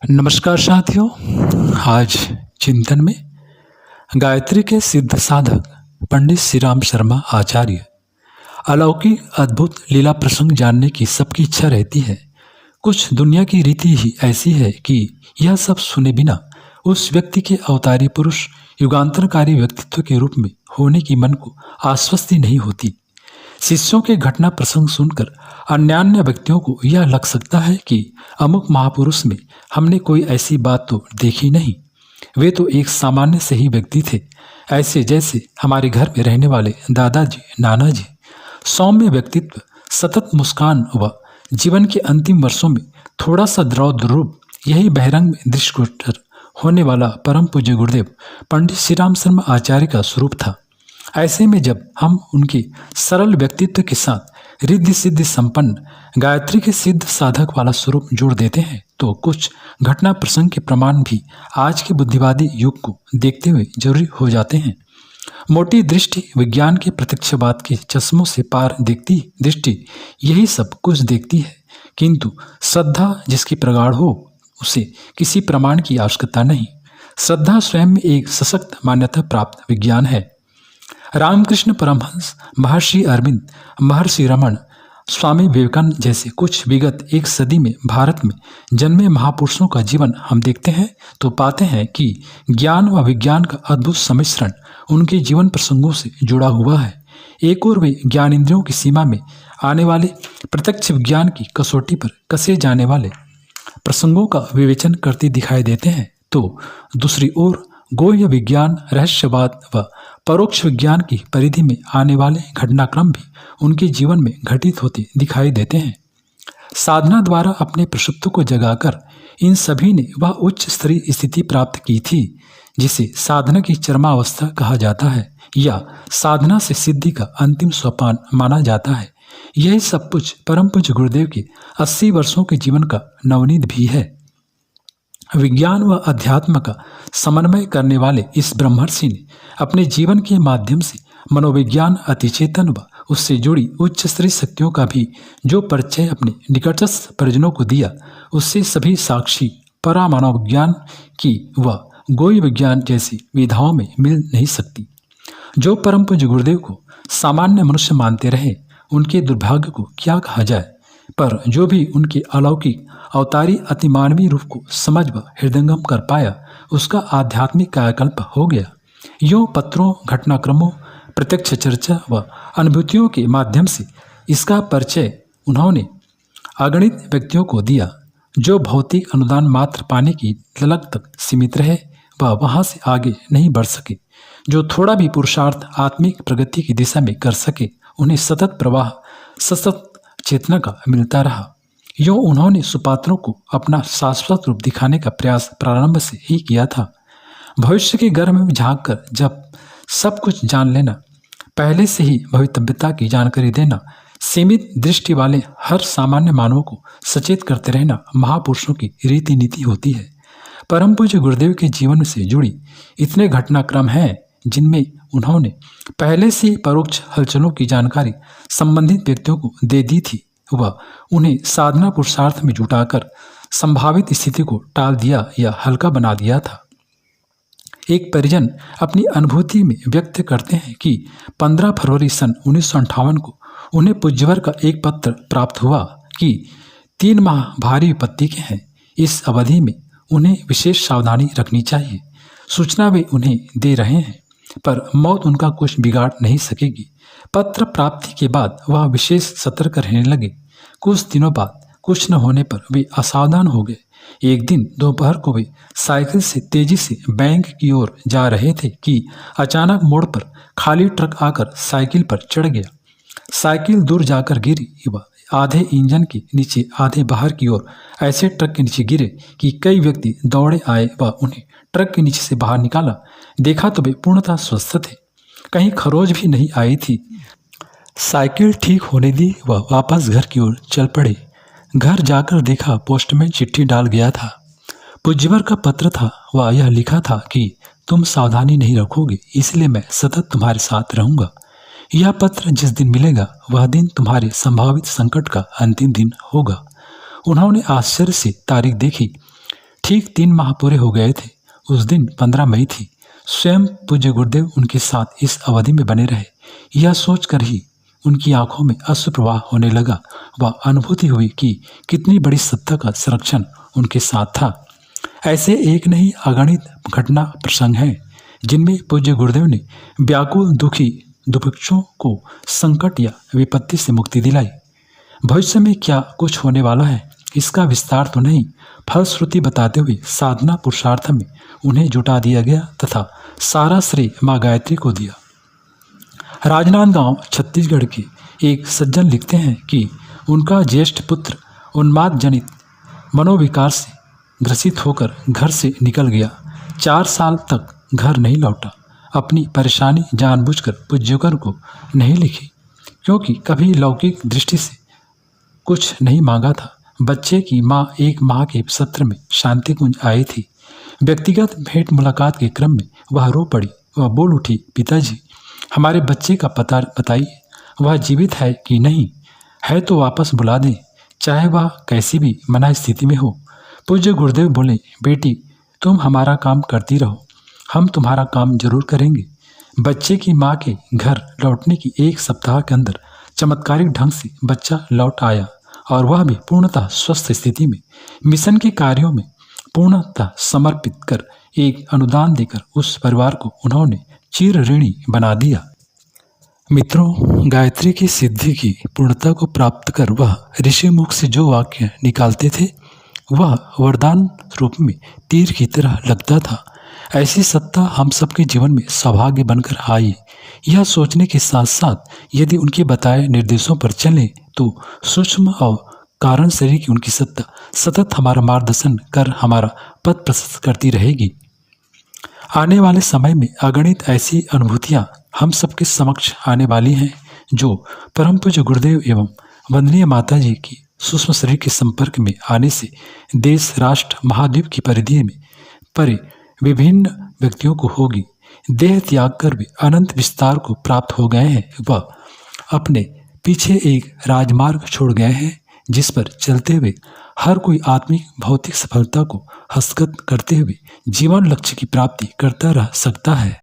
नमस्कार साथियों। आज चिंतन में गायत्री के सिद्ध साधक पंडित श्री राम शर्मा आचार्य अलौकिक अद्भुत लीला प्रसंग जानने की सबकी इच्छा रहती है। कुछ दुनिया की रीति ही ऐसी है कि यह सब सुने बिना उस व्यक्ति के अवतारी पुरुष युगांतरकारी व्यक्तित्व के रूप में होने की मन को आश्वस्ति नहीं होती। शिष्यों के घटना प्रसंग सुनकर अन्यान्य व्यक्तियों को यह लग सकता है कि अमुक महापुरुष में हमने कोई ऐसी बात तो देखी नहीं, वे तो एक सामान्य से ही व्यक्ति थे, ऐसे जैसे हमारे घर में रहने वाले दादाजी नानाजी। सौम्य व्यक्तित्व, सतत मुस्कान व जीवन के अंतिम वर्षों में थोड़ा सा द्रौद रूप, यही बहिरंग में दृष्टिगोचर होने वाला परम पूज्य गुरुदेव पंडित श्री राम शर्मा आचार्य का स्वरूप था। ऐसे में जब हम उनके सरल व्यक्तित्व के साथ रिद्धि सिद्धि संपन्न गायत्री के सिद्ध साधक वाला स्वरूप जोड़ देते हैं तो कुछ घटना प्रसंग के प्रमाण भी आज के बुद्धिवादी युग को देखते हुए जरूरी हो जाते हैं। मोटी दृष्टि विज्ञान के प्रत्यक्षवाद के चश्मों से पार देखती दृष्टि यही सब कुछ देखती है, किंतु श्रद्धा जिसकी प्रगाढ़ हो उसे किसी प्रमाण की आवश्यकता नहीं। श्रद्धा स्वयं में एक सशक्त मान्यता प्राप्त विज्ञान है। रामकृष्ण परमहंस, महर्षि अरविंद, महर्षि रमन, स्वामी विवेकानंद जैसे कुछ विगत एक सदी में भारत में जन्मे महापुरुषों का जीवन हम देखते हैं तो पाते हैं कि ज्ञान व विज्ञान का अद्भुत सम्मिश्रण उनके जीवन प्रसंगों से जुड़ा हुआ है। एक और वे ज्ञानेंद्रियों की सीमा में आने वाले प्रत्यक्ष विज्ञान की कसौटी पर कसे जाने वाले प्रसंगों का विवेचन करते दिखाई देते हैं, तो दूसरी ओर गोह्य विज्ञान, रहस्यवाद व परोक्ष विज्ञान की परिधि में आने वाले घटनाक्रम भी उनके जीवन में घटित होते दिखाई देते हैं। साधना द्वारा अपने प्रसुप्त को जगाकर इन सभी ने वह उच्च स्तरीय स्थिति प्राप्त की थी जिसे साधना की चरमावस्था कहा जाता है या साधना से सिद्धि का अंतिम सोपान माना जाता है। यही सब कुछ परम पूज्य गुरुदेव के 80 वर्षों के जीवन का नवनीत भी है। विज्ञान व अध्यात्म का समन्वय करने वाले इस ब्रह्मर्षि ने अपने जीवन के माध्यम से मनोविज्ञान, अतिचेतन व उससे जुड़ी उच्च स्तरीय शक्तियों का भी जो परिचय अपने निकटस्थ परिजनों को दिया, उससे सभी साक्षी परामानव विज्ञान की व गोह्य विज्ञान जैसी विधाओं में मिल नहीं सकती। जो परम पूज्य गुरुदेव को सामान्य मनुष्य मानते रहे उनके दुर्भाग्य को क्या कहा जाए, पर जो भी उनके अलौकिक अवतारी अतिमानवीय रूप को समझ व हृदयंगम कर पाया उसका आध्यात्मिक कायाकल्प हो गया। यूँ पत्रों, घटनाक्रमों, प्रत्यक्ष चर्चा व अनुभूतियों के माध्यम से इसका परिचय उन्होंने अगणित व्यक्तियों को दिया। जो भौतिक अनुदान मात्र पाने की ललक तक सीमित रहे वह वहाँ से आगे नहीं बढ़ सके। जो थोड़ा भी पुरुषार्थ आत्मिक प्रगति की दिशा में कर सके उन्हें सतत प्रवाह, सतत चेतना का मिलता रहा। यूँ उन्होंने सुपात्रों को अपना शाश्वत रूप दिखाने का प्रयास प्रारंभ से ही किया था। भविष्य के गर्भ में झांककर जब सब कुछ जान लेना, पहले से ही भवितव्यता की जानकारी देना, सीमित दृष्टि वाले हर सामान्य मानव को सचेत करते रहना महापुरुषों की रीति नीति होती है। परम पूज्य गुरुदेव के जीवन से जुड़ी इतने घटनाक्रम हैं जिनमें उन्होंने पहले से ही परोक्ष हलचलों की जानकारी संबंधित व्यक्तियों को दे दी थी व उन्हें साधना पुरुषार्थ में जुटाकर संभावित स्थिति को टाल दिया या हल्का बना दिया था। एक परिजन अपनी अनुभूति में व्यक्त करते हैं कि 15 फरवरी सन 1958 को उन्हें पूज्यवर का एक पत्र प्राप्त हुआ कि 3 माह भारी विपत्ति के हैं, इस अवधि में उन्हें विशेष सावधानी रखनी चाहिए। सूचना वे उन्हें दे रहे हैं पर मौत उनका कुछ बिगाड़ नहीं सकेगी। पत्र प्राप्ति के बाद वह विशेष सतर्क रहने लगे। कुछ दिनों बाद कुछ न होने पर वे असावधान हो गए। एक दिन दोपहर को वे साइकिल से तेजी से बैंक की ओर जा रहे थे कि अचानक मोड़ पर खाली ट्रक आकर साइकिल पर चढ़ गया। साइकिल दूर जाकर गिरी व आधे इंजन के नीचे आधे बाहर की ओर ऐसे ट्रक के नीचे गिरे कि कई व्यक्ति दौड़े आए व उन्हें ट्रक के नीचे से बाहर निकाला। देखा तो वे पूर्णतः स्वस्थ थे, कहीं खरोच भी नहीं आई थी। साइकिल ठीक होने दी व वापस घर की ओर चल पड़े। घर जाकर देखा पोस्टमैन चिट्ठी डाल गया था। पूज्यवर का पत्र था व यह लिखा था कि तुम सावधानी नहीं रखोगे इसलिए मैं सतत तुम्हारे साथ रहूंगा। यह पत्र जिस दिन मिलेगा वह दिन तुम्हारे संभावित संकट का अंतिम दिन होगा। उन्होंने आश्चर्य से तारीख देखी ठीक 3 माह पूरे हो गए थे। उस दिन 15 मई थी। स्वयं पूज्य गुरुदेव उनके साथ इस अवधि में बने रहे। यह सोचकर ही उनकी आंखों में अश्रु प्रवाह होने लगा। वह अनुभूति हुई कि कितनी बड़ी सत्ता का संरक्षण उनके साथ था। ऐसे एक नहीं अगणित घटना प्रसंग हैं जिनमें पूज्य गुरुदेव ने व्याकुल दुखी दुभक्षों को संकट या विपत्ति से मुक्ति दिलाई। भविष्य में क्या कुछ होने वाला है इसका विस्तार तो नहीं, फलश्रुति बताते हुए साधना पुरुषार्थ में उन्हें जुटा दिया गया तथा सारा श्रेय माँ गायत्री को दिया। राजनांदगांव छत्तीसगढ़ के एक सज्जन लिखते हैं कि उनका ज्येष्ठ पुत्र उन्माद जनित मनोविकार से ग्रसित होकर घर से निकल गया। 4 साल तक घर नहीं लौटा। अपनी परेशानी जानबूझकर पूज्यकर को नहीं लिखी, क्योंकि कभी लौकिक दृष्टि से कुछ नहीं मांगा था। बच्चे की माँ 1 माह के सत्र में शांति कुंज आई थी। व्यक्तिगत भेंट मुलाकात के क्रम में वह रो पड़ी। वह बोल उठी, पिताजी हमारे बच्चे का पता बताइए, वह जीवित है कि नहीं, है तो वापस बुला दें, चाहे वह कैसी भी मना स्थिति में हो। पूज्य गुरुदेव बोले, बेटी तुम हमारा काम करती रहो, हम तुम्हारा काम जरूर करेंगे। बच्चे की माँ के घर लौटने की 1 सप्ताह के अंदर चमत्कारिक ढंग से बच्चा लौट आया और वह भी पूर्णतः स्वस्थ स्थिति में। मिशन के कार्यों में पूर्णतः समर्पित कर एक अनुदान देकर उस परिवार को उन्होंने चिर ऋणी बना दिया। मित्रों, गायत्री की सिद्धि की पूर्णता को प्राप्त कर वह ऋषि मुख से जो वाक्य निकालते थे वह वरदान रूप में तीर की तरह लगता था। ऐसी सत्ता हम सबके जीवन में सौभाग्य बनकर आई। यह सोचने के साथ साथ यदि उनके बताए निर्देशों पर चलें तो सूक्ष्म और कारण शरीर की उनकी सत्ता सतत हमारा मार्गदर्शन कर हमारा पथ प्रशस्त करती रहेगी। आने वाले समय में अगणित ऐसी अनुभूतियाँ हम सबके समक्ष आने वाली हैं जो परम पूज्य गुरुदेव एवं वंदनीय माता जी की सूक्ष्म शरीर के संपर्क में आने से देश, राष्ट्र, महाद्वीप की परिधि में परे विभिन्न व्यक्तियों को होगी। देह त्याग कर वे अनंत विस्तार को प्राप्त हो गए हैं। वह अपने पीछे एक राजमार्ग छोड़ गए हैं जिस पर चलते हुए हर कोई आत्मिक भौतिक सफलता को हस्तगत करते हुए जीवन लक्ष्य की प्राप्ति करता रह सकता है।